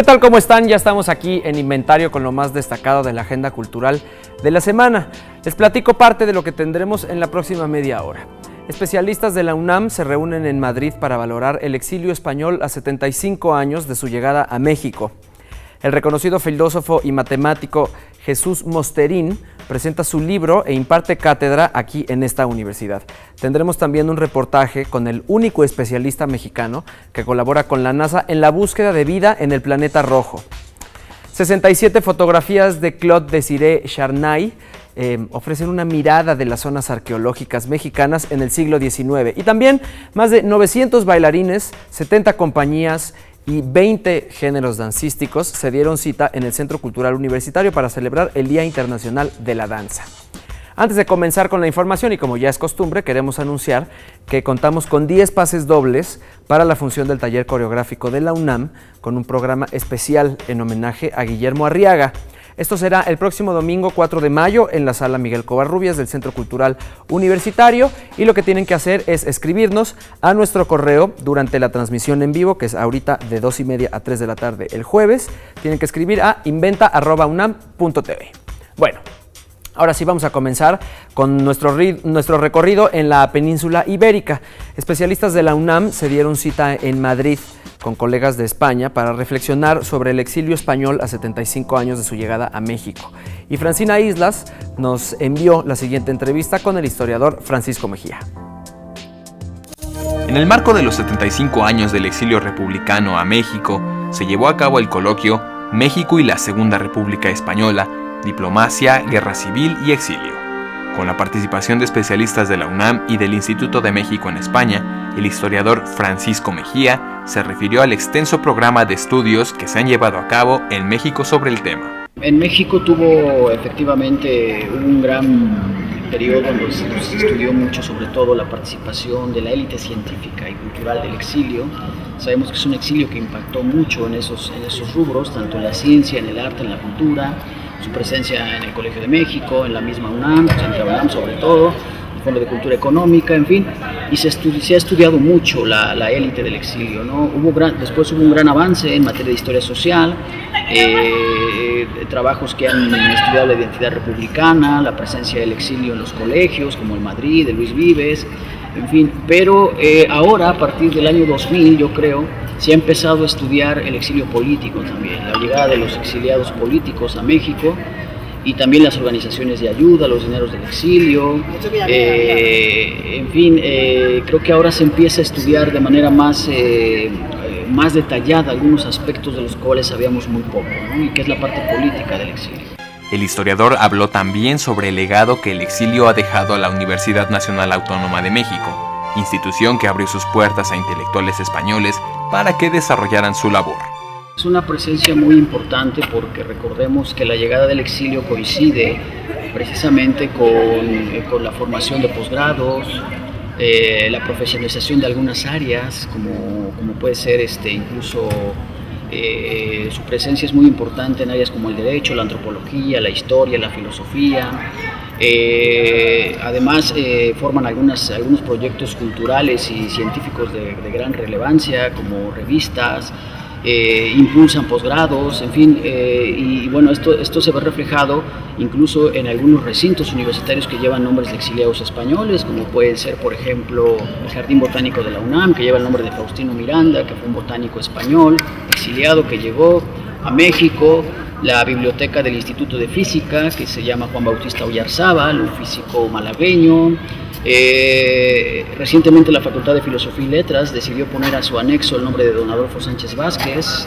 tal? ¿Cómo están? Ya estamos aquí en Inventario con lo más destacado de la agenda cultural de la semana. Les platico parte de lo que tendremos en la próxima media hora. Especialistas de la UNAM se reúnen en Madrid para valorar el exilio español a 75 años de su llegada a México. El reconocido filósofo y matemático Jesús Mosterín presenta su libro e imparte cátedra aquí en esta universidad. Tendremos también un reportaje con el único especialista mexicano que colabora con la NASA en la búsqueda de vida en el planeta rojo. 67 fotografías de Claude Désiré Charnay ofrecen una mirada de las zonas arqueológicas mexicanas en el siglo XIX. Y también más de 900 bailarines, 70 compañías y 20 géneros dancísticos se dieron cita en el Centro Cultural Universitario para celebrar el Día Internacional de la Danza. Antes de comenzar con la información, y como ya es costumbre, queremos anunciar que contamos con 10 pases dobles para la función del taller coreográfico de la UNAM, con un programa especial en homenaje a Guillermo Arriaga. Esto será el próximo domingo 4 de mayo en la sala Miguel Covarrubias del Centro Cultural Universitario, y lo que tienen que hacer es escribirnos a nuestro correo durante la transmisión en vivo, que es ahorita de 2:30 a 3 de la tarde el jueves. Tienen que escribir a inventa@unam.tv. Bueno, ahora sí vamos a comenzar con nuestro recorrido en la península ibérica. Especialistas de la UNAM se dieron cita en Madrid con colegas de España para reflexionar sobre el exilio español a 75 años de su llegada a México. Y Francina Islas nos envió la siguiente entrevista con el historiador Francisco Mejía. En el marco de los 75 años del exilio republicano a México, se llevó a cabo el coloquio México y la Segunda República Española, Diplomacia, Guerra Civil y Exilio. Con la participación de especialistas de la UNAM y del Instituto de México en España, el historiador Francisco Mejía se refirió al extenso programa de estudios que se han llevado a cabo en México sobre el tema. En México tuvo efectivamente un gran periodo donde se estudió mucho, sobre todo la participación de la élite científica y cultural del exilio. Sabemos que es un exilio que impactó mucho en esos rubros, tanto en la ciencia, en el arte, en la cultura, su presencia en el Colegio de México, en la misma UNAM, en la UNAM sobre todo, el Fondo de Cultura Económica, en fin, y se ha estudiado mucho la élite del exilio, ¿no? Después hubo un gran avance en materia de historia social, trabajos que han estudiado la identidad republicana, la presencia del exilio en los colegios, como el Madrid, de Luis Vives, en fin, pero ahora, a partir del año 2000, yo creo, se ha empezado a estudiar el exilio político también, la llegada de los exiliados políticos a México y también las organizaciones de ayuda, los dineros del exilio, en fin, creo que ahora se empieza a estudiar de manera más detallada algunos aspectos de los cuales sabíamos muy poco, ¿no? Y que es la parte política del exilio. El historiador habló también sobre el legado que el exilio ha dejado a la Universidad Nacional Autónoma de México, institución que abrió sus puertas a intelectuales españoles para que desarrollaran su labor. Es una presencia muy importante porque recordemos que la llegada del exilio coincide precisamente con la formación de posgrados, la profesionalización de algunas áreas, como puede ser incluso su presencia es muy importante en áreas como el derecho, la antropología, la historia, la filosofía. Además forman algunos proyectos culturales y científicos de gran relevancia, como revistas, impulsan posgrados, en fin, y bueno, esto se ve reflejado incluso en algunos recintos universitarios que llevan nombres de exiliados españoles, como puede ser, por ejemplo, el Jardín Botánico de la UNAM, que lleva el nombre de Faustino Miranda, que fue un botánico español, exiliado, que llegó a México. La biblioteca del Instituto de Física, que se llama Juan Bautista Oyarzábal, un físico malagueño. Recientemente la Facultad de Filosofía y Letras decidió poner a su anexo el nombre de don Adolfo Sánchez Vázquez,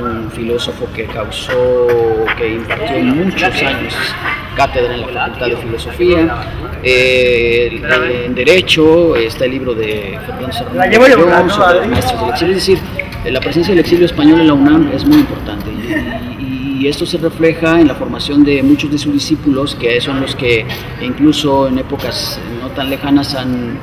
un filósofo que impartió muchos años cátedra en la Facultad de Filosofía. En Derecho está el libro de Fernando Serrano sobre los maestros del exilio. Es decir, la presencia del exilio español en la UNAM es muy importante y esto se refleja en la formación de muchos de sus discípulos, que son los que incluso en épocas no tan lejanas han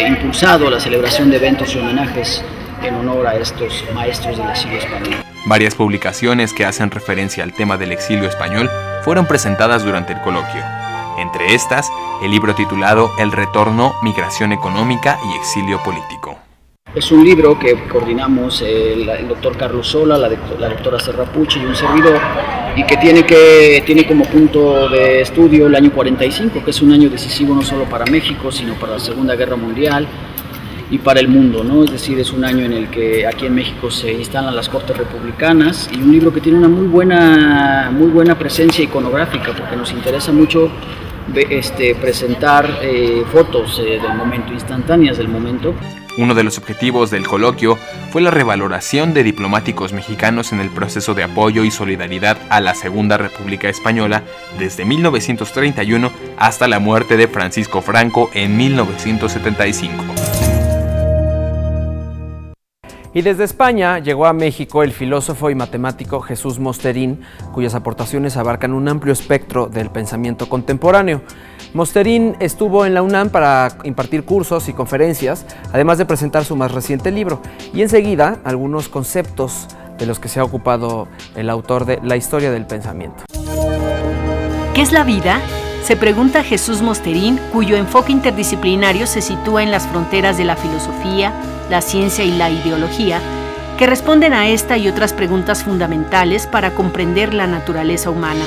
impulsado la celebración de eventos y homenajes en honor a estos maestros del exilio español. Varias publicaciones que hacen referencia al tema del exilio español fueron presentadas durante el coloquio. Entre estas, el libro titulado El retorno, migración económica y exilio político. Es un libro que coordinamos el doctor Carlos Sola, la doctora Serrapucci y un servidor, y que tiene como punto de estudio el año 45, que es un año decisivo no solo para México, sino para la Segunda Guerra Mundial y para el mundo, ¿no? Es decir, es un año en el que aquí en México se instalan las Cortes Republicanas, y un libro que tiene una muy buena presencia iconográfica, porque nos interesa mucho presentar fotos del momento, instantáneas del momento. Uno de los objetivos del coloquio fue la revaloración de diplomáticos mexicanos en el proceso de apoyo y solidaridad a la Segunda República Española desde 1931 hasta la muerte de Francisco Franco en 1975. Y desde España llegó a México el filósofo y matemático Jesús Mosterín, cuyas aportaciones abarcan un amplio espectro del pensamiento contemporáneo. Mosterín estuvo en la UNAM para impartir cursos y conferencias, además de presentar su más reciente libro, y enseguida algunos conceptos de los que se ha ocupado el autor de La historia del pensamiento. ¿Qué es la vida? Se pregunta Jesús Mosterín, cuyo enfoque interdisciplinario se sitúa en las fronteras de la filosofía, la ciencia y la ideología, que responden a esta y otras preguntas fundamentales para comprender la naturaleza humana.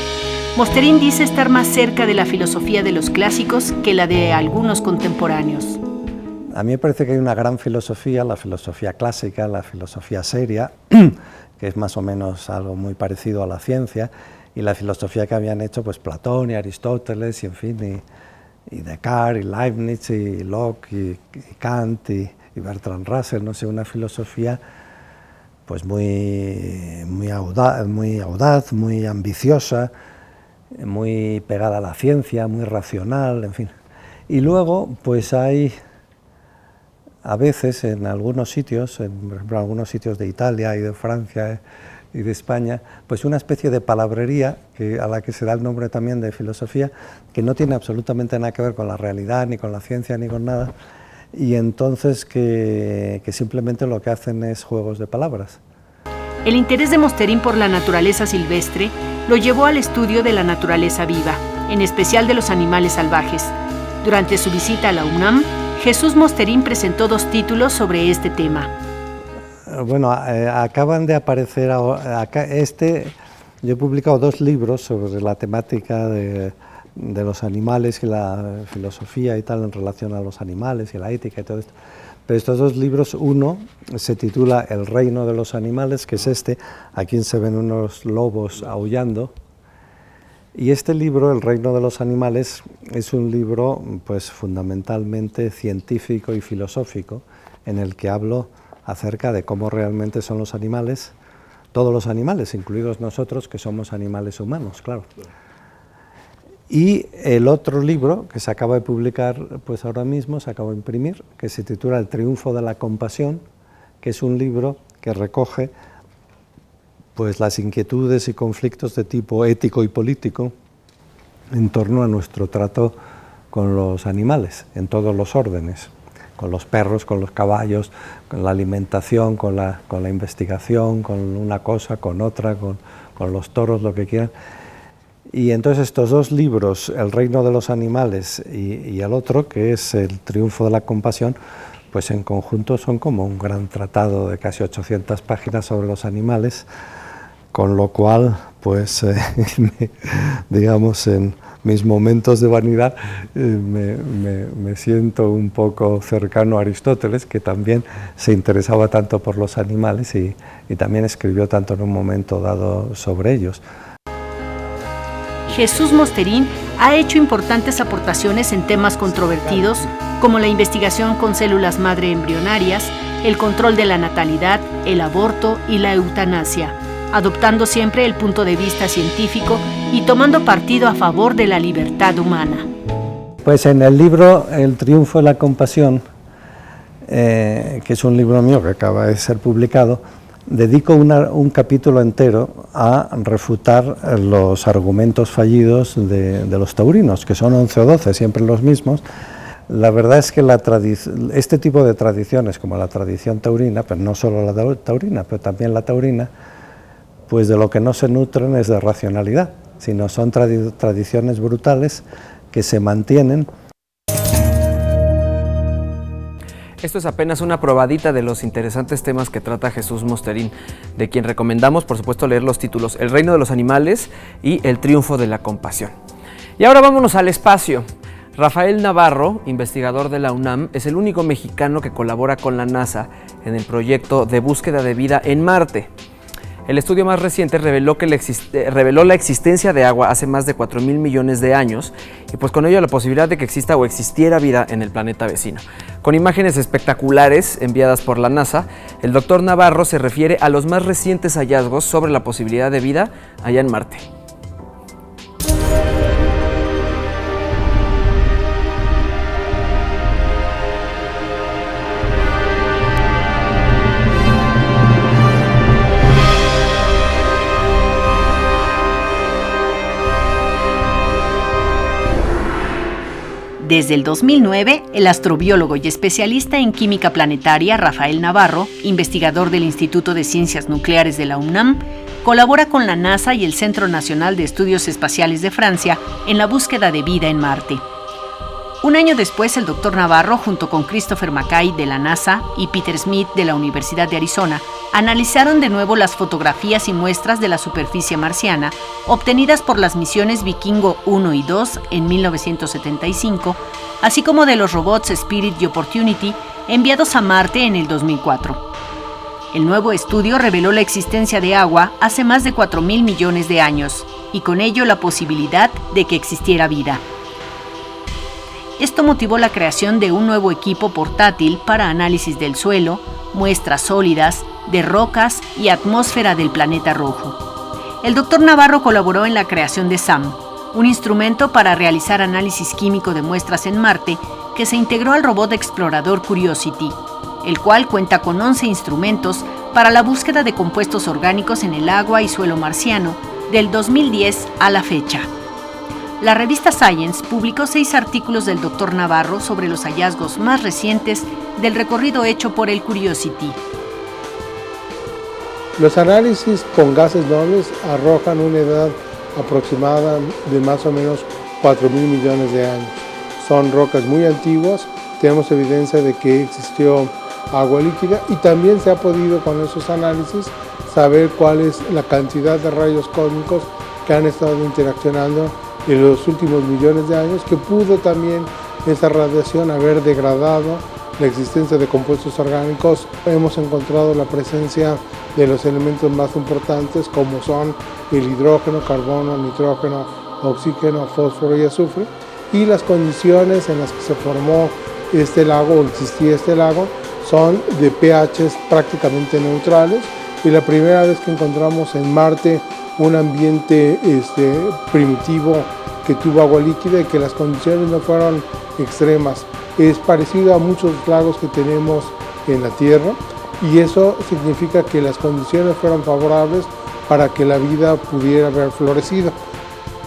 Mosterín dice estar más cerca de la filosofía de los clásicos que la de algunos contemporáneos. A mí me parece que hay una gran filosofía, la filosofía clásica, la filosofía seria, que es más o menos algo muy parecido a la ciencia, y la filosofía que habían hecho pues Platón y Aristóteles, y en fin, y Descartes, y Leibniz, y Locke, y Kant, y Bertrand Russell, no sé, una filosofía pues muy audaz, muy ambiciosa, muy pegada a la ciencia, muy racional, en fin. Y luego, pues hay, a veces, en algunos sitios, por ejemplo, en algunos sitios de Italia y de Francia y de España, pues una especie de palabrería a la que se da el nombre también de filosofía, que no tiene absolutamente nada que ver con la realidad, ni con la ciencia, ni con nada, y entonces que simplemente lo que hacen es juegos de palabras. El interés de Mosterín por la naturaleza silvestre lo llevó al estudio de la naturaleza viva, en especial de los animales salvajes. Durante su visita a la UNAM, Jesús Mosterín presentó 2 títulos sobre este tema. Bueno, acaban de aparecer, yo he publicado 2 libros sobre la temática de los animales y la filosofía y tal en relación a los animales y la ética y todo esto. Pero estos 2 libros, uno se titula El reino de los animales, que es aquí se ven unos lobos aullando, y este libro, El reino de los animales, es un libro pues fundamentalmente científico y filosófico, en el que hablo acerca de cómo realmente son los animales, todos los animales, incluidos nosotros, que somos animales humanos, claro. Y el otro libro, que se acaba de publicar pues ahora mismo, se acaba de imprimir, que se titula El triunfo de la compasión, que es un libro que recoge pues las inquietudes y conflictos de tipo ético y político en torno a nuestro trato con los animales, en todos los órdenes, con los perros, con los caballos, con la alimentación, con la investigación, con una cosa, con otra, con los toros, lo que quieran. Y entonces estos 2 libros, El reino de los animales y el otro, que es El triunfo de la compasión, pues en conjunto son como un gran tratado de casi 800 páginas sobre los animales, con lo cual, pues, digamos, en mis momentos de vanidad me siento un poco cercano a Aristóteles, que también se interesaba tanto por los animales y también escribió tanto en un momento dado sobre ellos. Jesús Mosterín ha hecho importantes aportaciones en temas controvertidos como la investigación con células madre embrionarias, el control de la natalidad, el aborto y la eutanasia, adoptando siempre el punto de vista científico y tomando partido a favor de la libertad humana. Pues en el libro El triunfo de la compasión, que es un libro mío que acaba de ser publicado, dedico un capítulo entero a refutar los argumentos fallidos de los taurinos, que son 11 o 12, siempre los mismos. La verdad es que este tipo de tradiciones, como la tradición taurina, pero no solo la taurina, pero también la taurina, pues de lo que no se nutren es de racionalidad, sino son tradiciones brutales que se mantienen. Esto es apenas una probadita de los interesantes temas que trata Jesús Mosterín, de quien recomendamos, por supuesto, leer los títulos El reino de los animales y El triunfo de la compasión. Y ahora vámonos al espacio. Rafael Navarro, investigador de la UNAM, es el único mexicano que colabora con la NASA en el proyecto de búsqueda de vida en Marte. El estudio más reciente reveló la existencia de agua hace más de 4.000 millones de años y pues con ello la posibilidad de que exista o existiera vida en el planeta vecino. Con imágenes espectaculares enviadas por la NASA, el doctor Navarro se refiere a los más recientes hallazgos sobre la posibilidad de vida allá en Marte. Desde el 2009, el astrobiólogo y especialista en química planetaria Rafael Navarro, investigador del Instituto de Ciencias Nucleares de la UNAM, colabora con la NASA y el Centro Nacional de Estudios Espaciales de Francia en la búsqueda de vida en Marte. Un año después, el doctor Navarro, junto con Christopher McKay de la NASA y Peter Smith de la Universidad de Arizona, analizaron de nuevo las fotografías y muestras de la superficie marciana obtenidas por las misiones Vikingo 1 y 2 en 1975, así como de los robots Spirit y Opportunity enviados a Marte en el 2004. El nuevo estudio reveló la existencia de agua hace más de 4.000 millones de años y con ello la posibilidad de que existiera vida. Esto motivó la creación de un nuevo equipo portátil para análisis del suelo, muestras sólidas, de rocas y atmósfera del planeta rojo. El doctor Navarro colaboró en la creación de SAM, un instrumento para realizar análisis químico de muestras en Marte que se integró al robot explorador Curiosity, el cual cuenta con 11 instrumentos para la búsqueda de compuestos orgánicos en el agua y suelo marciano del 2010 a la fecha. La revista Science publicó 6 artículos del Dr. Navarro sobre los hallazgos más recientes del recorrido hecho por el Curiosity. Los análisis con gases nobles arrojan una edad aproximada de más o menos 4.000 millones de años. Son rocas muy antiguas, tenemos evidencia de que existió agua líquida y también se ha podido con esos análisis saber cuál es la cantidad de rayos cósmicos que han estado interaccionando en los últimos millones de años, que pudo también esa radiación haber degradado la existencia de compuestos orgánicos. Hemos encontrado la presencia de los elementos más importantes como son el hidrógeno, carbono, nitrógeno, oxígeno, fósforo y azufre, y las condiciones en las que se formó este lago o existía este lago son de pHs prácticamente neutrales, y la primera vez que encontramos en Marte un ambiente primitivo que tuvo agua líquida y que las condiciones no fueron extremas. Es parecido a muchos lagos que tenemos en la Tierra y eso significa que las condiciones fueron favorables para que la vida pudiera haber florecido.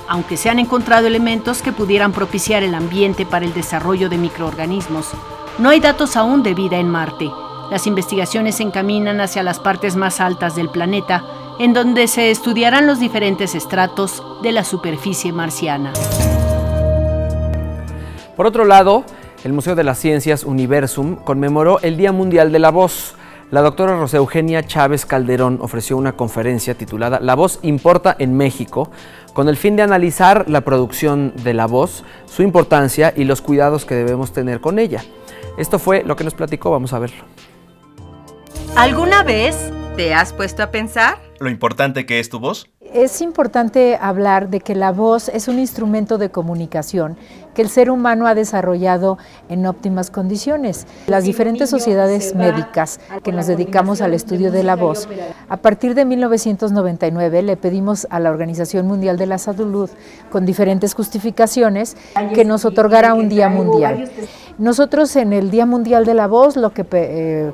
Aunque se han encontrado elementos que pudieran propiciar el ambiente para el desarrollo de microorganismos, no hay datos aún de vida en Marte. Las investigaciones se encaminan hacia las partes más altas del planeta, en donde se estudiarán los diferentes estratos de la superficie marciana. Por otro lado, el Museo de las Ciencias Universum conmemoró el Día Mundial de la Voz. La doctora Rosa Eugenia Chávez Calderón ofreció una conferencia titulada La voz importa en México, con el fin de analizar la producción de la voz, su importancia y los cuidados que debemos tener con ella. Esto fue lo que nos platicó, vamos a verlo. ¿Alguna vez te has puesto a pensar lo importante que es tu voz? Es importante hablar de que la voz es un instrumento de comunicación que el ser humano ha desarrollado en óptimas condiciones. Las diferentes sociedades médicas que nos dedicamos al estudio de la voz, a partir de 1999 le pedimos a la Organización Mundial de la Salud, con diferentes justificaciones, que nos otorgara un día mundial. Nosotros en el Día Mundial de la Voz lo que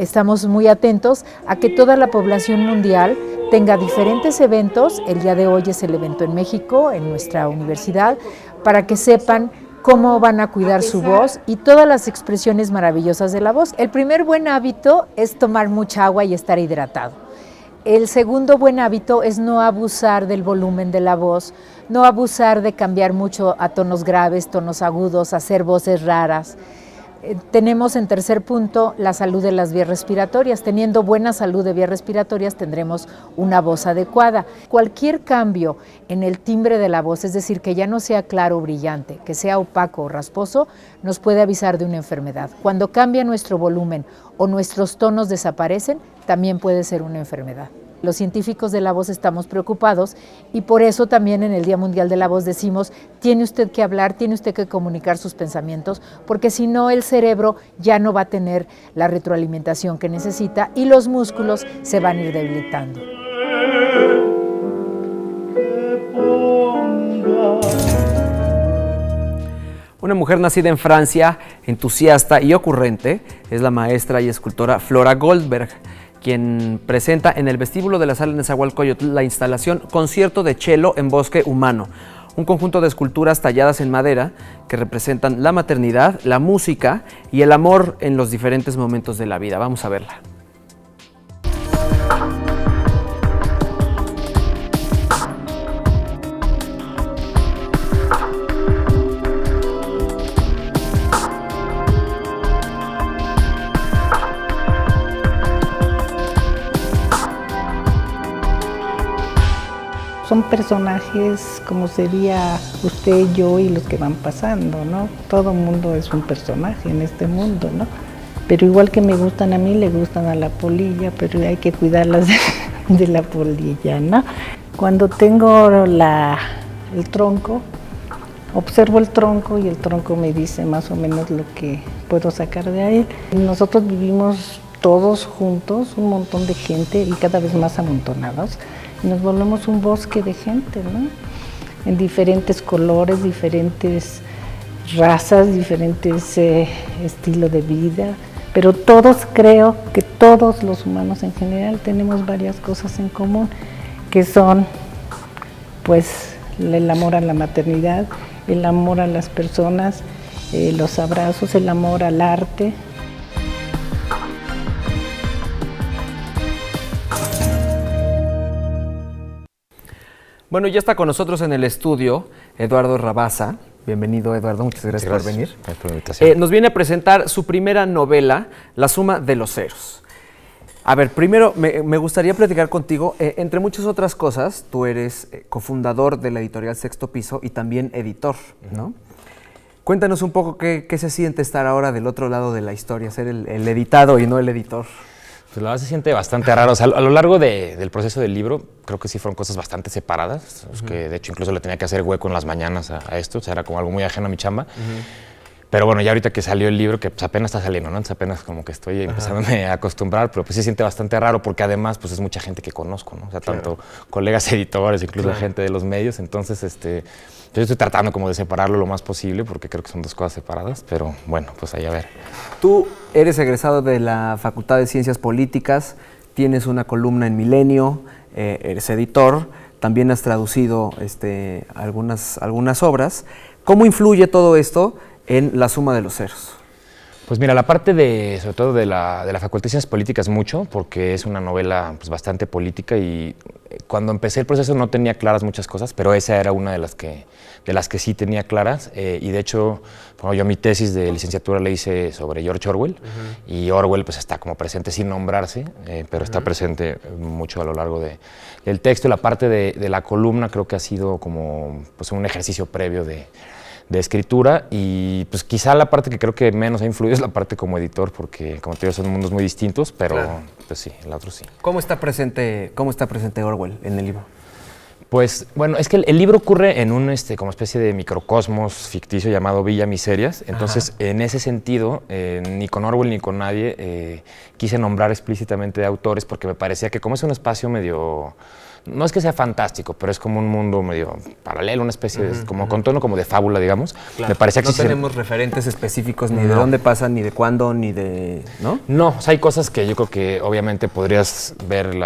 estamos muy atentos a que toda la población mundial tenga diferentes eventos. El día de hoy es el evento en México, en nuestra universidad, para que sepan cómo van a cuidar su voz y todas las expresiones maravillosas de la voz. El primer buen hábito es tomar mucha agua y estar hidratado. El segundo buen hábito es no abusar del volumen de la voz, no abusar de cambiar mucho a tonos graves, tonos agudos, hacer voces raras. Tenemos en tercer punto la salud de las vías respiratorias. Teniendo buena salud de vías respiratorias tendremos una voz adecuada. Cualquier cambio en el timbre de la voz, es decir, que ya no sea claro o brillante, que sea opaco o rasposo, nos puede avisar de una enfermedad. Cuando cambia nuestro volumen o nuestros tonos desaparecen, también puede ser una enfermedad. Los científicos de la voz estamos preocupados y por eso también en el Día Mundial de la Voz decimos, tiene usted que hablar, tiene usted que comunicar sus pensamientos, porque si no el cerebro ya no va a tener la retroalimentación que necesita y los músculos se van a ir debilitando. Una mujer nacida en Francia, entusiasta y ocurrente, es la maestra y escultora Flora Goldberg, quien presenta en el vestíbulo de la sala Nezahualcóyotl la instalación Concierto de Cello en Bosque Humano, un conjunto de esculturas talladas en madera que representan la maternidad, la música y el amor en los diferentes momentos de la vida. Vamos a verla. Son personajes como sería usted, yo y los que van pasando, ¿no? Todo mundo es un personaje en este mundo, ¿no? Pero igual que me gustan a mí, le gustan a la polilla, pero hay que cuidarlas de la polilla, ¿no? Cuando tengo el tronco, observo el tronco y el tronco me dice más o menos lo que puedo sacar de ahí. Nosotros vivimos todos juntos, un montón de gente y cada vez más amontonados. Nos volvemos un bosque de gente, ¿no? En diferentes colores, diferentes razas, diferentes estilos de vida, pero todos, creo que todos los humanos en general tenemos varias cosas en común, que son, pues, el amor a la maternidad, el amor a las personas, los abrazos, el amor al arte. Bueno, ya está con nosotros en el estudio Eduardo Rabasa. Bienvenido, Eduardo, muchas gracias por venir. Gracias por la invitación. Nos viene a presentar su primera novela, La suma de los ceros. A ver, primero me gustaría platicar contigo, entre muchas otras cosas, tú eres cofundador de la editorial Sexto Piso y también editor, ¿no? Cuéntanos un poco qué se siente estar ahora del otro lado de la historia, ser el editado y no el editor. Pues la verdad se siente bastante raro. O sea, a lo largo del proceso del libro, creo que sí fueron cosas bastante separadas, que de hecho incluso le tenía que hacer hueco en las mañanas a esto, o sea, era como algo muy ajeno a mi chamba. Pero bueno, ya ahorita que salió el libro, que pues apenas está saliendo, ¿no? Entonces apenas como que estoy empezándome a acostumbrar, pero pues se siente bastante raro porque además pues es mucha gente que conozco, ¿no? O sea, tanto colegas editores, incluso gente de los medios, entonces yo estoy tratando como de separarlo lo más posible porque creo que son dos cosas separadas, pero bueno, pues ahí a ver. Tú eres egresado de la Facultad de Ciencias Políticas, tienes una columna en Milenio, eres editor, también has traducido algunas obras. ¿Cómo influye todo esto en La suma de los ceros? Pues mira, la parte sobre todo de la Facultad de Ciencias Políticas mucho, porque es una novela pues, bastante política y cuando empecé el proceso no tenía claras muchas cosas, pero esa era una de las que sí tenía claras y de hecho bueno, yo mi tesis de licenciatura la hice sobre George Orwell y Orwell pues está como presente sin nombrarse, pero está presente mucho a lo largo del texto y la parte de la columna creo que ha sido como pues, un ejercicio previo de escritura y pues quizá la parte que creo que menos ha influido es la parte como editor porque como te digo son mundos muy distintos, pero pues sí, el otro sí. ¿Cómo está presente Orwell en el libro? Pues bueno, es que el libro ocurre en un como especie de microcosmos ficticio llamado Villa Miserias, entonces en ese sentido ni con Orwell ni con nadie quise nombrar explícitamente de autores porque me parecía que como es un espacio medio... No es que sea fantástico, pero es como un mundo medio paralelo, una especie de, como con tono como de fábula, digamos. Claro. Me parecía que no tenemos referentes específicos ni de dónde pasan, ni de cuándo, ni de... ¿no? No, o sea, hay cosas que yo creo que obviamente podrías ver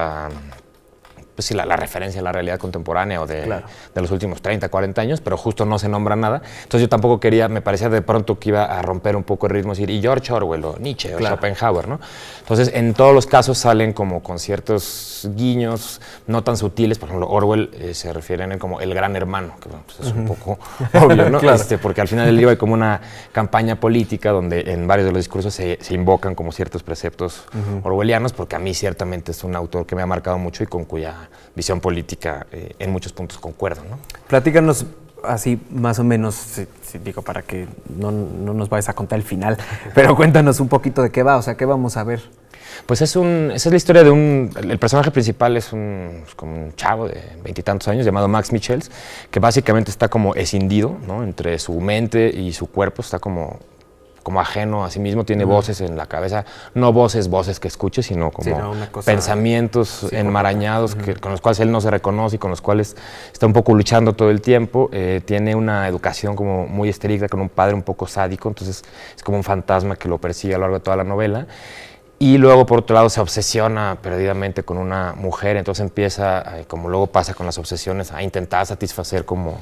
pues sí, la referencia a la realidad contemporánea o de los últimos 30, 40 años, pero justo no se nombra nada. Entonces yo tampoco quería, me parecía de pronto que iba a romper un poco el ritmo, decir, y George Orwell o Nietzsche o Schopenhauer, ¿no? Entonces en todos los casos salen como con ciertos guiños no tan sutiles. Por ejemplo, Orwell se refiere a él como el gran hermano, que bueno, pues es un poco obvio, ¿no? Porque al final del libro hay como una campaña política donde en varios de los discursos se invocan como ciertos preceptos orwellianos, porque a mí ciertamente es un autor que me ha marcado mucho y con cuya visión política en muchos puntos concuerdo, ¿no? Platícanos así más o menos, digo, para que no nos vayas a contar el final, pero cuéntanos un poquito de qué va, o sea, qué vamos a ver. Pues esa es la historia de el personaje principal es como un chavo de 20 y tantos años llamado Max Michels, que básicamente está como escindido, ¿no? Entre su mente y su cuerpo, está como ajeno a sí mismo, tiene voces en la cabeza, no voces que escuche, sino como pensamientos enmarañados con los cuales él no se reconoce y con los cuales está un poco luchando todo el tiempo. Tiene una educación como muy estricta con un padre un poco sádico, entonces es como un fantasma que lo persigue a lo largo de toda la novela. Y luego, por otro lado, se obsesiona perdidamente con una mujer, entonces empieza, como luego pasa con las obsesiones, a intentar satisfacer como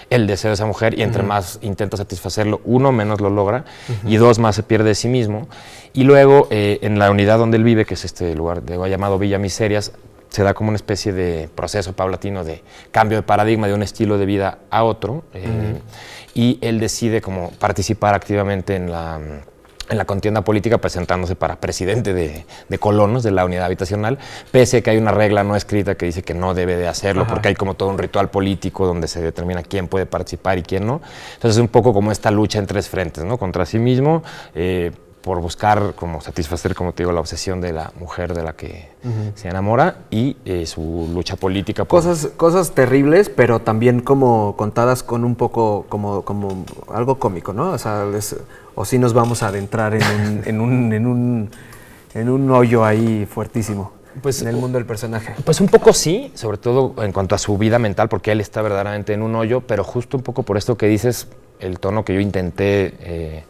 el deseo de esa mujer, y entre más intenta satisfacerlo, uno, menos lo logra, y dos, más se pierde de sí mismo. Y luego, en la unidad donde él vive, que es este lugar llamado Villa Miserias, se da como una especie de proceso paulatino de cambio de paradigma de un estilo de vida a otro, y él decide como participar activamente en la contienda política, presentándose para presidente de colonos de la unidad habitacional, pese a que hay una regla no escrita que dice que no debe de hacerlo, porque hay como todo un ritual político donde se determina quién puede participar y quién no. Entonces es un poco como esta lucha en tres frentes, ¿no? Contra sí mismo, por buscar como satisfacer, como te digo, la obsesión de la mujer de la que se enamora, y su lucha política. Cosas terribles, pero también como contadas con un poco como algo cómico, ¿no? O sea, o sí nos vamos a adentrar en un hoyo ahí fuertísimo, pues, en el mundo del personaje. Pues un poco sí, sobre todo en cuanto a su vida mental, porque él está verdaderamente en un hoyo, pero justo un poco por esto que dices, el tono que yo intenté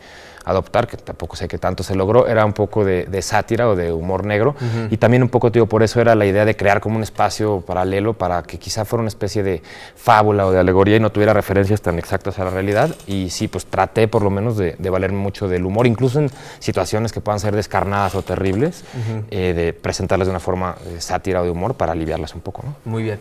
adoptar, que tampoco sé qué tanto se logró, era un poco de sátira o de humor negro, y también un poco, digo, por eso era la idea de crear como un espacio paralelo para que quizá fuera una especie de fábula o de alegoría y no tuviera referencias tan exactas a la realidad. Y sí, pues traté por lo menos de valerme mucho del humor, incluso en situaciones que puedan ser descarnadas o terribles, de presentarlas de una forma de sátira o de humor para aliviarlas un poco, ¿no? Muy bien.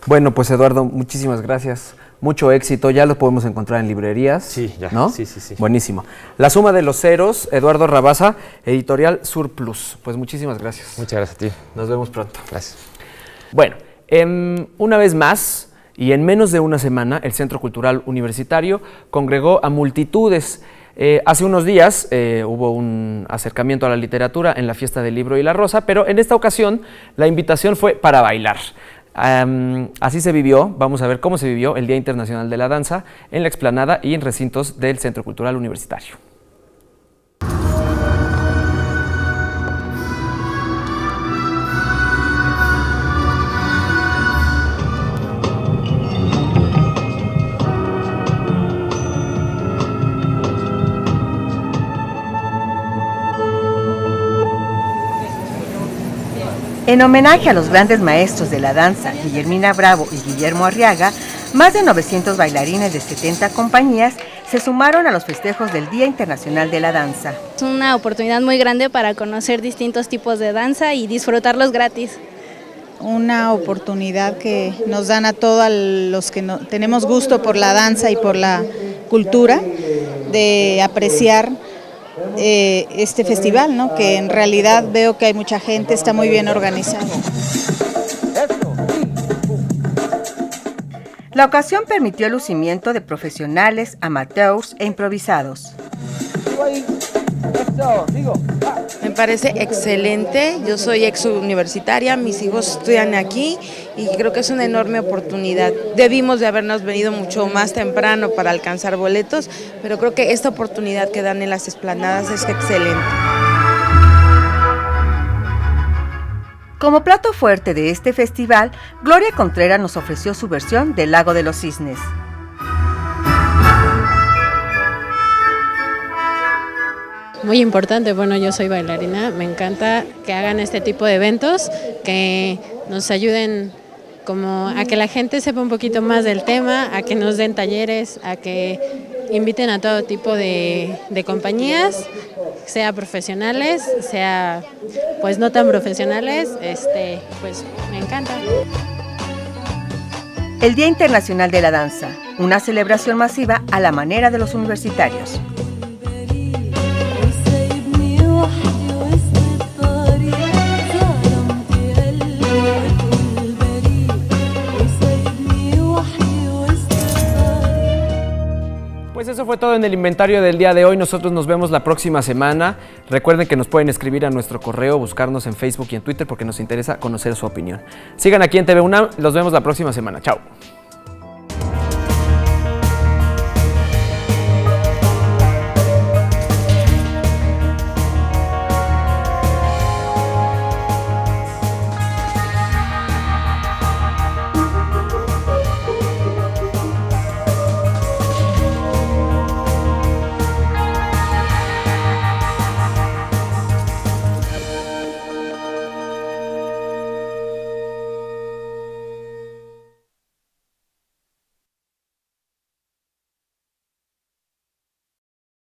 Bueno, pues Eduardo, muchísimas gracias. Mucho éxito, ya lo podemos encontrar en librerías. Sí, ya. ¿No? Sí. Buenísimo. La suma de los ceros, Eduardo Rabasa, editorial Surplus. Pues muchísimas gracias. Muchas gracias a ti. Nos vemos pronto. Gracias. Bueno, una vez más, y en menos de una semana, el Centro Cultural Universitario congregó a multitudes. Hace unos días hubo un acercamiento a la literatura en la Fiesta del Libro y la Rosa, pero en esta ocasión la invitación fue para bailar. Así se vivió, vamos a ver cómo se vivió el Día Internacional de la Danza en la explanada y en recintos del Centro Cultural Universitario. En homenaje a los grandes maestros de la danza, Guillermina Bravo y Guillermo Arriaga, más de 900 bailarines de 70 compañías se sumaron a los festejos del Día Internacional de la Danza. Es una oportunidad muy grande para conocer distintos tipos de danza y disfrutarlos gratis. Una oportunidad que nos dan a todos los que tenemos gusto por la danza y por la cultura, de apreciar este festival, ¿no? Que en realidad veo que hay mucha gente, está muy bien organizado. La ocasión permitió el lucimiento de profesionales, amateurs e improvisados. Me parece excelente, yo soy ex universitaria, mis hijos estudian aquí y creo que es una enorme oportunidad. Debimos de habernos venido mucho más temprano para alcanzar boletos, pero creo que esta oportunidad que dan en las esplanadas es excelente. Como plato fuerte de este festival, Gloria Contreras nos ofreció su versión del Lago de los Cisnes. Muy importante, bueno, yo soy bailarina, me encanta que hagan este tipo de eventos, que nos ayuden como a que la gente sepa un poquito más del tema, a que nos den talleres, a que inviten a todo tipo de compañías, sea profesionales, sea pues no tan profesionales, pues me encanta. El Día Internacional de la Danza, una celebración masiva a la manera de los universitarios. Pues eso fue todo en el inventario del día de hoy. Nosotros nos vemos la próxima semana. Recuerden que nos pueden escribir a nuestro correo, buscarnos en Facebook y en Twitter porque nos interesa conocer su opinión. Sigan aquí en TV UNAM. Los vemos la próxima semana. Chao.